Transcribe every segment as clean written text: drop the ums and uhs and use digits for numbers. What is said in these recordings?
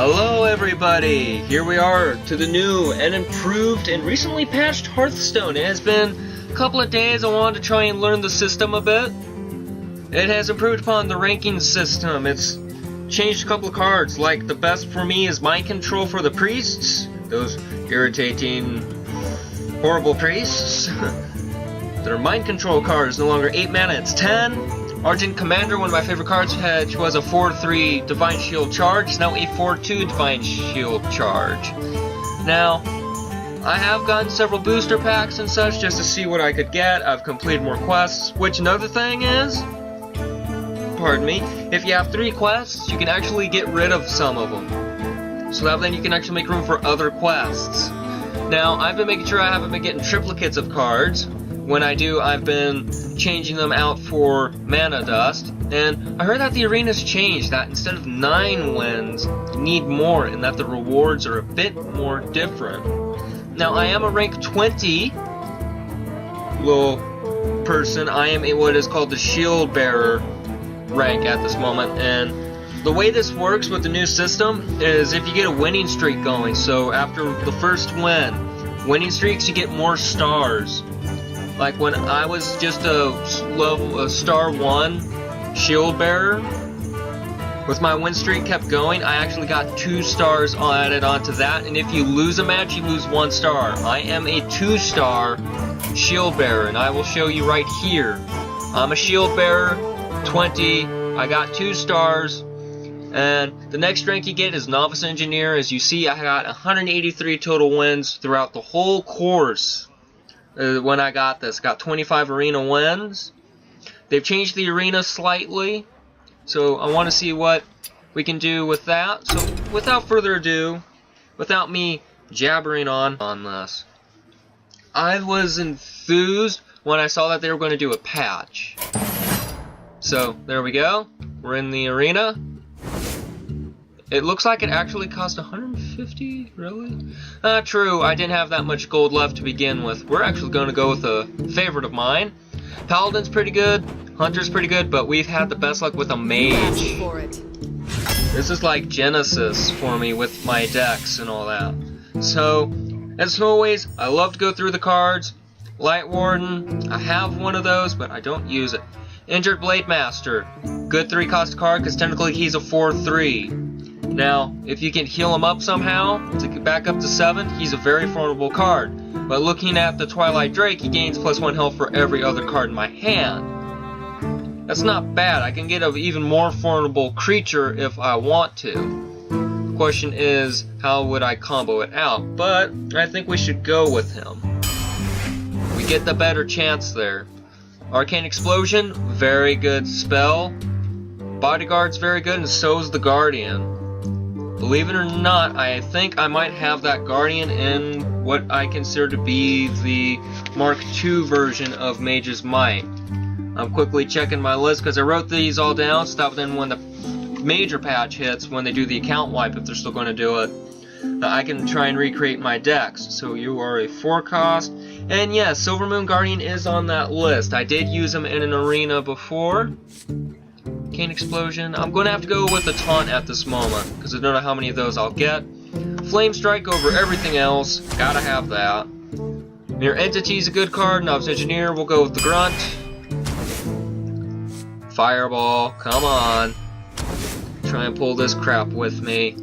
Hello everybody! Here we are to the new and improved and recently patched Hearthstone. It has been a couple of days. I wanted to try and learn the system a bit. It has improved upon the ranking system. It's changed a couple of cards, like the best for me is Mind Control for the priests. Those irritating, horrible priests. Their Mind Control card is no longer 8 mana, it's 10. Argent Commander, one of my favorite cards, which was a 4/3 Divine Shield charge, is now a 4/2 Divine Shield charge. Now, I have gotten several booster packs and such just to see what I could get. I've completed more quests, which another thing is, pardon me, if you have 3 quests, you can actually get rid of some of them. So that then you can actually make room for other quests. Now, I've been making sure I haven't been getting triplicates of cards. When I do, I've been changing them out for mana dust, and I heard that the arena's changed, that instead of 9 wins, you need more, and that the rewards are a bit more different. Now, I am a rank 20 little person. I am what is called the Shield Bearer rank at this moment, and the way this works with the new system is if you get a winning streak going, so after the first winning streaks, you get more stars. Like when I was just a star 1 shield bearer, with my win streak kept going, I actually got 2 stars added onto that, and if you lose a match, you lose 1 star. I am a 2-star shield bearer, and I will show you right here. I'm a shield bearer, 20, I got 2 stars, and the next rank you get is Novice Engineer. As you see, I got 183 total wins throughout the whole course. When I got this, got 25 arena wins. They've changed the arena slightly, so I want to see what we can do with that. So without further ado, without me jabbering on this, I was enthused when I saw that they were going to do a patch. So there we go, we're in the arena. It looks like it actually cost 150, really? True, I didn't have that much gold left to begin with. We're actually going to go with a favorite of mine. Paladin's pretty good, Hunter's pretty good, but we've had the best luck with a Mage. This is like Genesis for me with my decks and all that. So, as always, I love to go through the cards. Light Warden, I have one of those, but I don't use it. Injured Blade Master, good 3-cost card because technically he's a 4/3. Now, if you can heal him up somehow to get back up to 7, he's a very formidable card. But looking at the Twilight Drake, he gains +1 health for every other card in my hand. That's not bad. I can get an even more formidable creature if I want to. The question is, how would I combo it out? But I think we should go with him. We get the better chance there. Arcane Explosion, very good spell. Bodyguard's very good, and so is the Guardian. Believe it or not, I think I might have that Guardian in what I consider to be the Mark II version of Mage's Might. I'm quickly checking my list because I wrote these all down so that then when the major patch hits, when they do the account wipe, if they're still going to do it, I can try and recreate my decks. So you are a 4-cost, and yes, Silver Moon Guardian is on that list. I did use him in an arena before. Arcane Explosion. I'm going to have to go with the Taunt at this moment, because I don't know how many of those I'll get. Flame Strike over everything else. Gotta have that. Mirror Entity's a good card. Novice Engineer, we'll go with the Grunt. Fireball, come on. Try and pull this crap with me.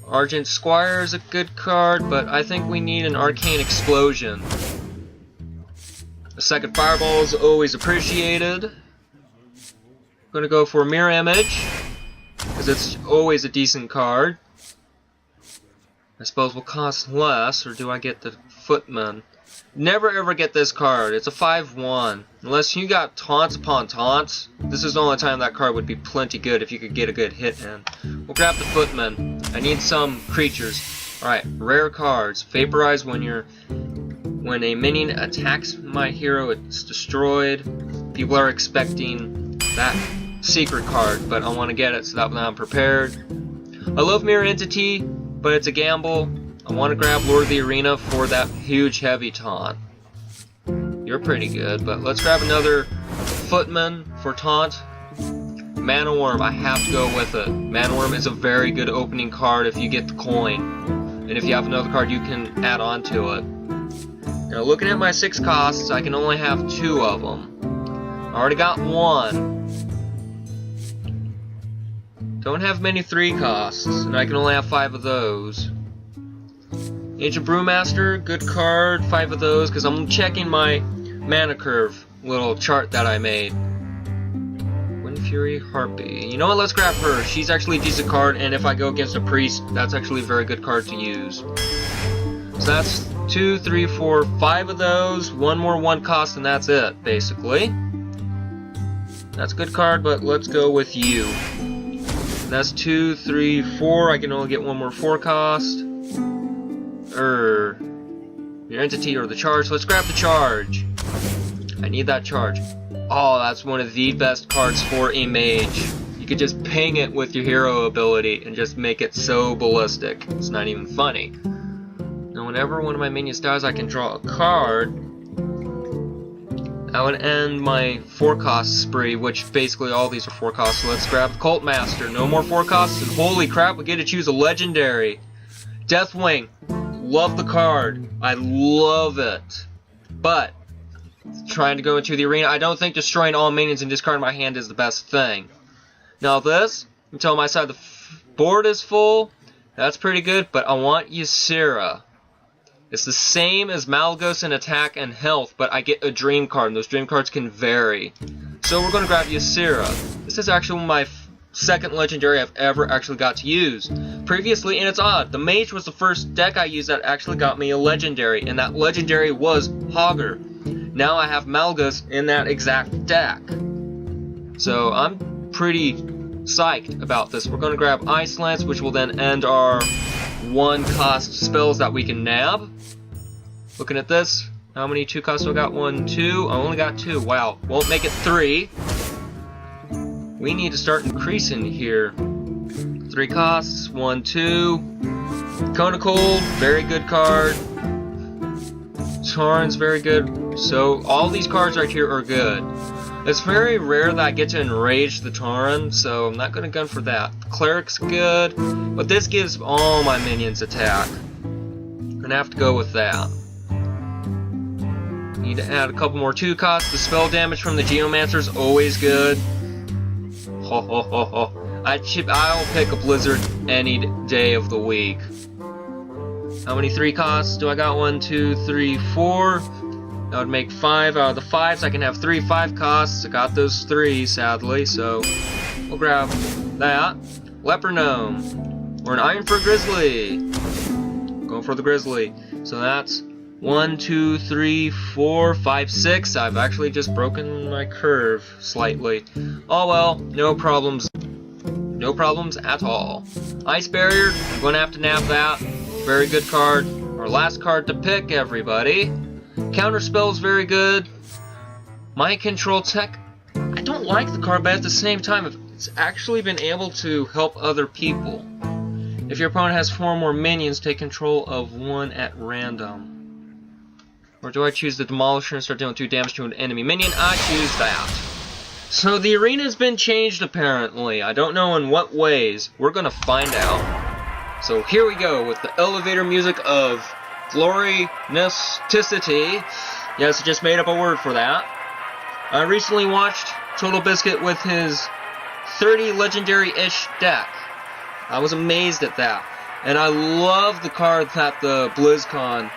Argent Squire is a good card, but I think we need an Arcane Explosion. A second Fireball is always appreciated. I'm gonna go for Mirror Image, because it's always a decent card. I suppose will cost less, or do I get the Footman? Never ever get this card. It's a 5/1. Unless you got taunts upon taunts, this is the only time that card would be plenty good if you could get a good hit in. We'll grab the Footman. I need some creatures. Alright, rare cards. Vaporize when a minion attacks my hero, it's destroyed. People are expecting that secret card, but I want to get it so that I'm prepared. I love Mirror Entity, but it's a gamble. I want to grab Lord of the Arena for that huge heavy taunt. You're pretty good, but let's grab another Footman for taunt. Mana Worm, I have to go with it. Mana Worm is a very good opening card if you get the coin. And if you have another card, you can add on to it. Now, looking at my 6 costs, I can only have 2 of them. I already got 1. Don't have many 3 costs, and I can only have 5 of those. Ancient Brewmaster, good card, 5 of those, because I'm checking my mana curve little chart that I made. Wind Fury Harpy. You know what, let's grab her. She's actually a decent card, and if I go against a priest, that's actually a very good card to use. So that's 2, 3, 4, 5 of those, 1 more 1 cost, and that's it, basically. That's a good card, but let's go with you. That's 2, 3, 4. I can only get 1 more 4 cost. Your entity or the charge. Let's grab the charge. I need that charge. Oh, that's one of the best cards for a mage. You could just ping it with your hero ability and just make it so ballistic. It's not even funny. Now, whenever one of my minions dies, I can draw a card. I would end my 4 cost spree, which basically all these are 4 costs. So let's grab Cult Master. No more 4 costs, and holy crap, we get to choose a legendary. Deathwing. Love the card. I love it. But trying to go into the arena, I don't think destroying all minions and discarding my hand is the best thing. Now this, until my side of the board is full, that's pretty good, but I want Ysera. It's the same as Malygos in attack and health, but I get a dream card, and those dream cards can vary. So we're going to grab Ysera. This is actually my 2nd legendary I've ever actually got to use. Previously, and it's odd, the Mage was the first deck I used that actually got me a legendary, and that legendary was Hogger. Now I have Malygos in that exact deck. So I'm pretty psyched about this. We're going to grab Ice Lance, which will then end our 1 cost spells that we can nab. Looking at this, how many 2 costs do I got? 1, 2. I only got 2. Wow, won't make it 3. We need to start increasing here. 3 costs, 1, 2. Cone of Cold, very good card. Tauren's very good. So all these cards right here are good. It's very rare that I get to enrage the Tauren, so I'm not going to gun for that. The Cleric's good, but this gives all my minions attack. I'm going to have to go with that. Need to add a couple more 2 costs. The spell damage from the Geomancer's always good. Ho ho ho ho. I'll pick a Blizzard any day of the week. How many 3 costs do I got? 1, 2, 3, 4. That would make 5 out of the 5s. I can have 3 5 costs. I got those 3, sadly, so we'll grab that. Leper Gnome. Or an Iron for Grizzly. Going for the Grizzly. So that's 1, 2, 3, 4, 5, 6. I've actually just broken my curve slightly. Oh well, no problems. No problems at all. Ice Barrier, I'm going to have to nab that. Very good card. Our last card to pick, everybody. Counterspell is very good. Mind Control Tech, I don't like the card, but at the same time, it's actually been able to help other people. If your opponent has 4 more minions, take control of 1 at random. Or do I choose the Demolisher and start dealing 2 damage to an enemy minion? I choose that. So the arena's been changed apparently. I don't know in what ways. We're gonna find out. So here we go with the elevator music of Gloriousticity. Yes, I just made up a word for that. I recently watched Total Biscuit with his 30 legendary-ish deck. I was amazed at that. And I love the card that the BlizzCon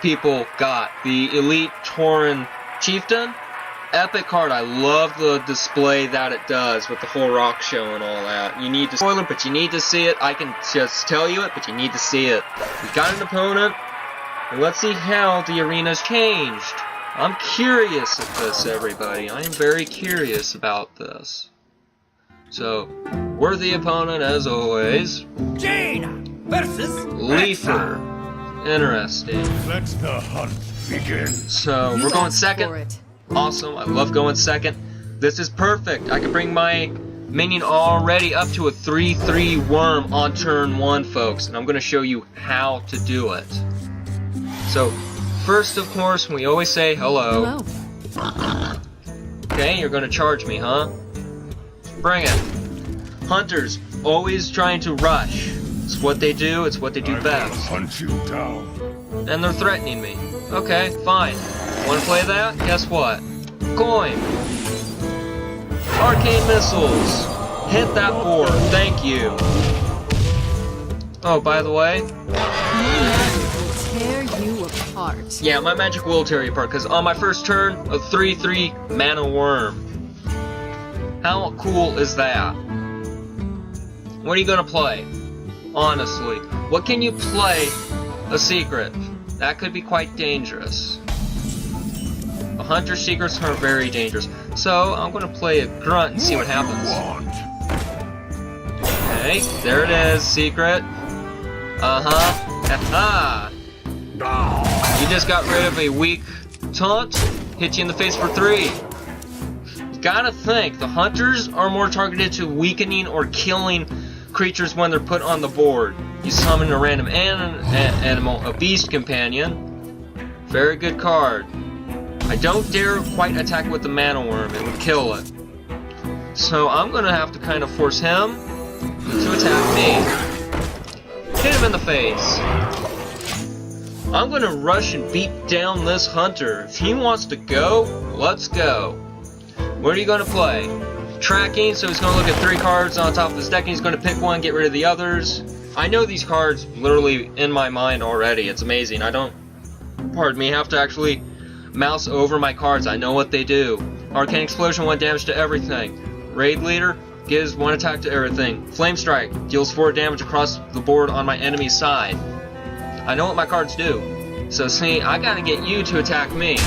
people got. The Elite Tauren Chieftain. Epic card. I love the display that it does with the whole rock show and all that. You need to spoil it, but you need to see it. I can just tell you it, but you need to see it. We got an opponent, and let's see how the arena's changed. I'm curious at this, everybody. I am very curious about this. So, worthy opponent as always. Jane versus Leafer. Interesting. Let the hunt begin. So, we're going second. Awesome, I love going second. This is perfect. I can bring my minion already up to a 3/3 worm on turn 1, folks. And I'm going to show you how to do it. So, first, of course, we always say hello. Hello. Okay, you're going to charge me, huh? Bring it. Hunters, always trying to rush. It's what they do, it's what they do best. Hunt you down. And they're threatening me. Okay, fine. Wanna play that? Guess what? Coin. Arcane missiles. Hit that board, thank you. Oh, by the way. Tear you apart. Yeah, my magic will tear you apart, because on my first turn, a 3/3 mana worm. How cool is that? What are you gonna play? Honestly. What can you play? A secret. That could be quite dangerous. A hunter secrets are very dangerous. So, I'm gonna play a grunt and see what happens. Okay, there it is, secret. Haha. You just got rid of a weak taunt, hit you in the face for 3. You gotta think, the hunters are more targeted to weakening or killing creatures when they're put on the board. You summon a random animal, a beast companion. Very good card. I don't dare quite attack with the mana worm, it would kill it. So I'm gonna have to kind of force him to attack me. Hit him in the face. I'm gonna rush and beat down this hunter. If he wants to go, let's go. What are you gonna play? Tracking, so he's gonna look at 3 cards on top of his deck and he's gonna pick one, get rid of the others. I know these cards literally in my mind already. It's amazing. I don't, pardon me, have to actually mouse over my cards. I know what they do. Arcane Explosion, 1 damage to everything. Raid Leader gives 1 attack to everything. Flame Strike deals 4 damage across the board on my enemy's side. I know what my cards do. So see, I gotta get you to attack me.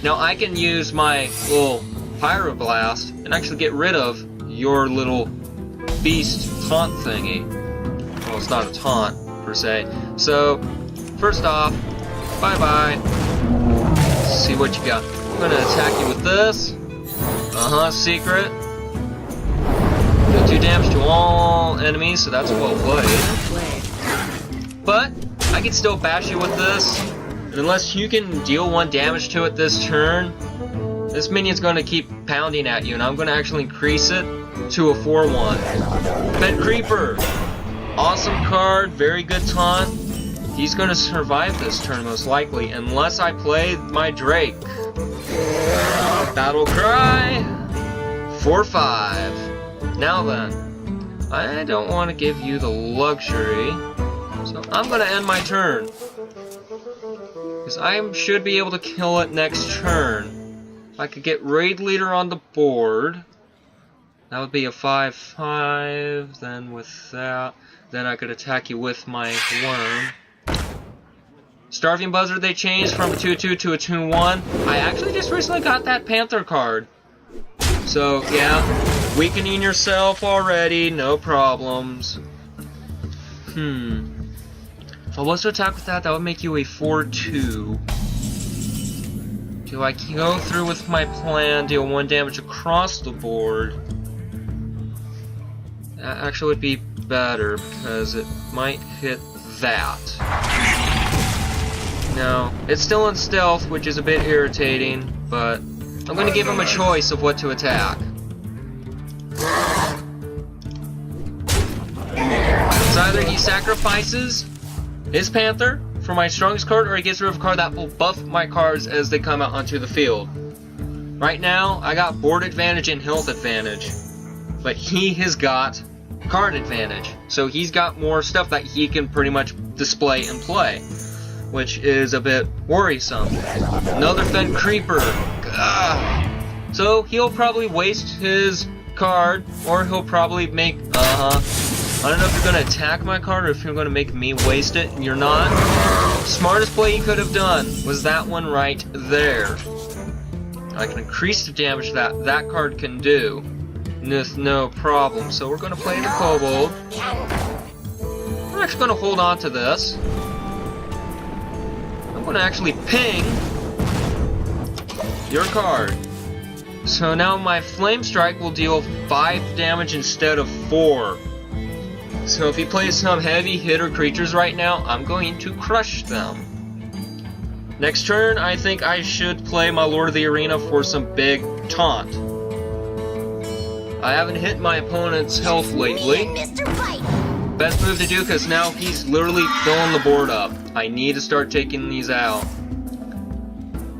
Now I can use my little Pyroblast and actually get rid of your little beast taunt thingy. Well, it's not a taunt, per se. So, first off, bye-bye. See what you got. I'm gonna attack you with this. Secret. Do 2 damage to all enemies, so that's well played. But, I can still bash you with this. And unless you can deal 1 damage to it this turn, this minion's gonna keep pounding at you, and I'm gonna actually increase it to a 4/1. Fed Creeper. Awesome card, very good taunt. He's gonna survive this turn most likely, unless I play my Drake. Battle Cry. 4/5. Now then, I don't want to give you the luxury, so I'm gonna end my turn. Because I should be able to kill it next turn. If I could get Raid Leader on the board, that would be a 5/5, then with that, then I could attack you with my worm. Starving Buzzard they changed from a 2/2 to a 2/1. I actually just recently got that Panther card. So, yeah, weakening yourself already, no problems. If I was to attack with that, that would make you a 4/2. Do I go through with my plan, deal 1 damage across the board? That actually would be better, because it might hit that. No, it's still in stealth, which is a bit irritating, but I'm going to give him a choice of what to attack. It's either he sacrifices his Panther for my strongest card, or he gets rid of a card that will buff my cards as they come out onto the field. Right now, I got board advantage and health advantage, but he has got card advantage, so he's got more stuff that he can pretty much display and play, which is a bit worrisome. Another Fed Creeper. Ugh. So he'll probably waste his card, or he'll probably make, I don't know if you're going to attack my card or if you're going to make me waste it, and you're not. Smartest play you could have done was that one right there. I can increase the damage that that card can do with no problem. So we're going to play the Kobold. I'm actually going to hold on to this. I'm going to actually ping your card. So now my Flame Strike will deal 5 damage instead of 4. So if he plays some heavy hitter creatures right now, I'm going to crush them. Next turn, I think I should play my Lord of the Arena for some big taunt. I haven't hit my opponent's health lately. Best move to do, because now he's literally filling the board up. I need to start taking these out.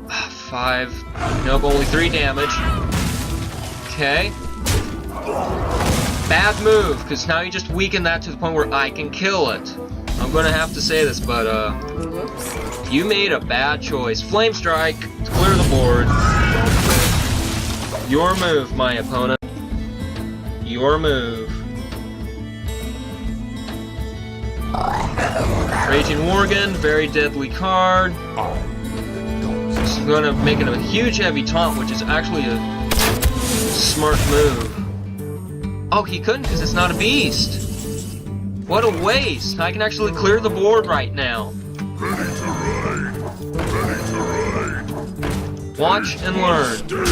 5. Nope, only 3 damage. Okay. Bad move, because now you just weaken that to the point where I can kill it. I'm gonna have to say this, but you made a bad choice. Flame Strike to clear the board. Your move, my opponent. Your move. Raging Worgen, very deadly card. It's gonna make it a huge heavy taunt, which is actually a smart move. Oh, he couldn't because it's not a beast. What a waste! I can actually clear the board right now. Ready to ride. Ready to ride. Watch and learn. My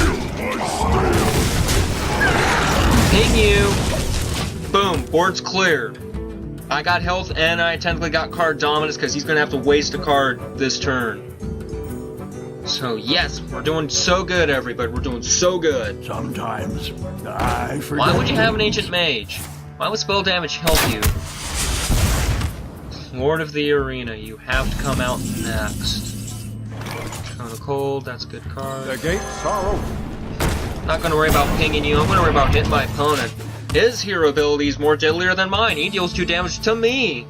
Ping you. Boom, board's cleared. I got health and I technically got card dominance because he's gonna have to waste a card this turn. So yes, we're doing so good, everybody. We're doing so good. Sometimes I forget. Why would you have an Ancient Mage? Why would spell damage help you? Lord of the Arena, you have to come out next. Cone of Cold, that's a good card. The gates are open. Not gonna worry about pinging you, I'm gonna worry about hitting my opponent. His hero ability is more deadlier than mine. He deals 2 damage to me.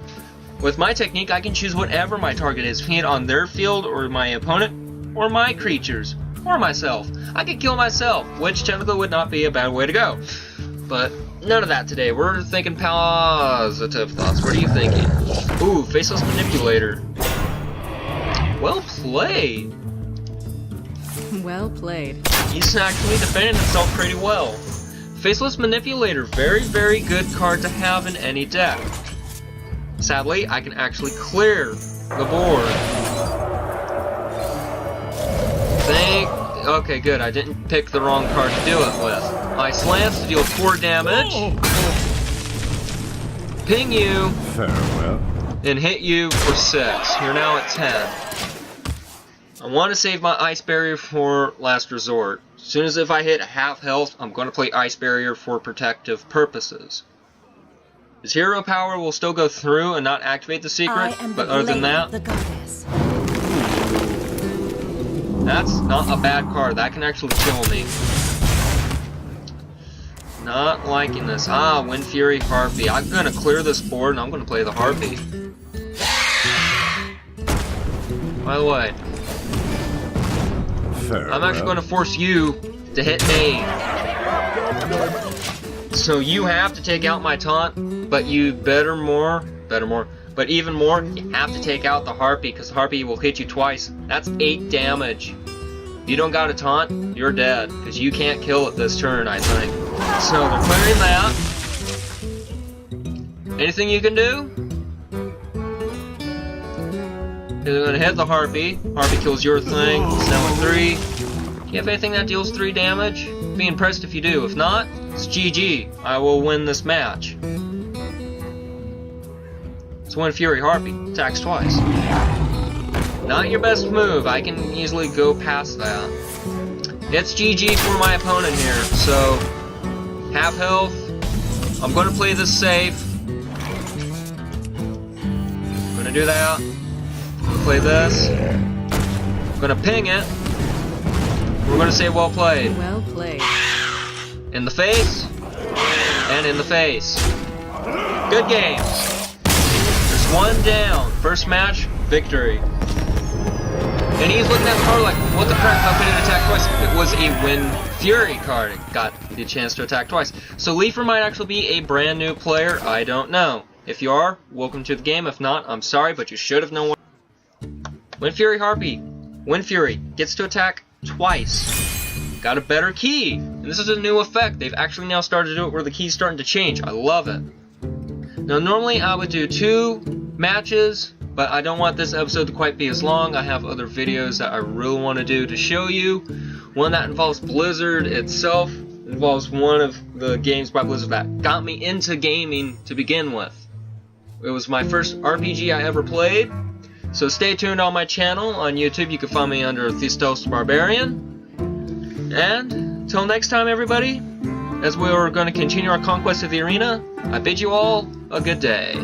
With my technique, I can choose whatever my target is, be it on their field, or my opponent, or my creatures, or myself. I could kill myself, which technically would not be a bad way to go. But none of that today. We're thinking positive thoughts. What are you thinking? Ooh, Faceless Manipulator. Well played. Well played. He's actually defending himself pretty well. Faceless Manipulator, very, very good card to have in any deck. Sadly, I can actually clear the board. Okay, good. I didn't pick the wrong card to do it with. Ice Lance to deal 4 damage. Ping you. Farewell. And hit you for 6. You're now at 10. I want to save my Ice Barrier for last resort. As soon as if I hit half health, I'm going to play Ice Barrier for protective purposes. His hero power will still go through and not activate the secret, but other than that, that's not a bad card. That can actually kill me. Not liking this. Ah, Wind Fury Harpy. I'm going to clear this board and I'm going to play the Harpy. By the way, I'm actually going to force you to hit me. So you have to take out my taunt, but you but even more, you have to take out the Harpy, because the Harpy will hit you twice. That's 8 damage. If you don't got a taunt, you're dead, because you can't kill it this turn, I think. So they're clearing that. Anything you can do? They're going to hit the Harpy. Harpy kills your thing. It's now at 3. Do you have anything that deals 3 damage? Be impressed if you do. If not, it's GG. I will win this match. It's Wind Fury Harpy. Attacks twice. Not your best move. I can easily go past that. It's GG for my opponent here. So, half health. I'm going to play this safe. I'm going to do that. Play this. I'm gonna ping it. We're gonna say well played. Well played. In the face. And in the face. Good game. There's 1 down. First match, victory. And he's looking at the card like, what the crap, how could it attack twice? It was a Wind Fury card. It got the chance to attack twice. So Leifer might actually be a brand new player. I don't know. If you are, welcome to the game. If not, I'm sorry, but you should have known what. Wind Fury Harpy. Wind Fury gets to attack twice. Got a better key. And this is a new effect. They've actually now started to do it where the key's starting to change. I love it. Now normally I would do 2 matches, but I don't want this episode to quite be as long. I have other videos that I really want to do to show you. One that involves Blizzard itself. Involves one of the games by Blizzard that got me into gaming to begin with. It was my first RPG I ever played. So stay tuned on my channel on YouTube. You can find me under Thestelos Barbarian. And until next time, everybody, as we're going to continue our conquest of the arena, I bid you all a good day.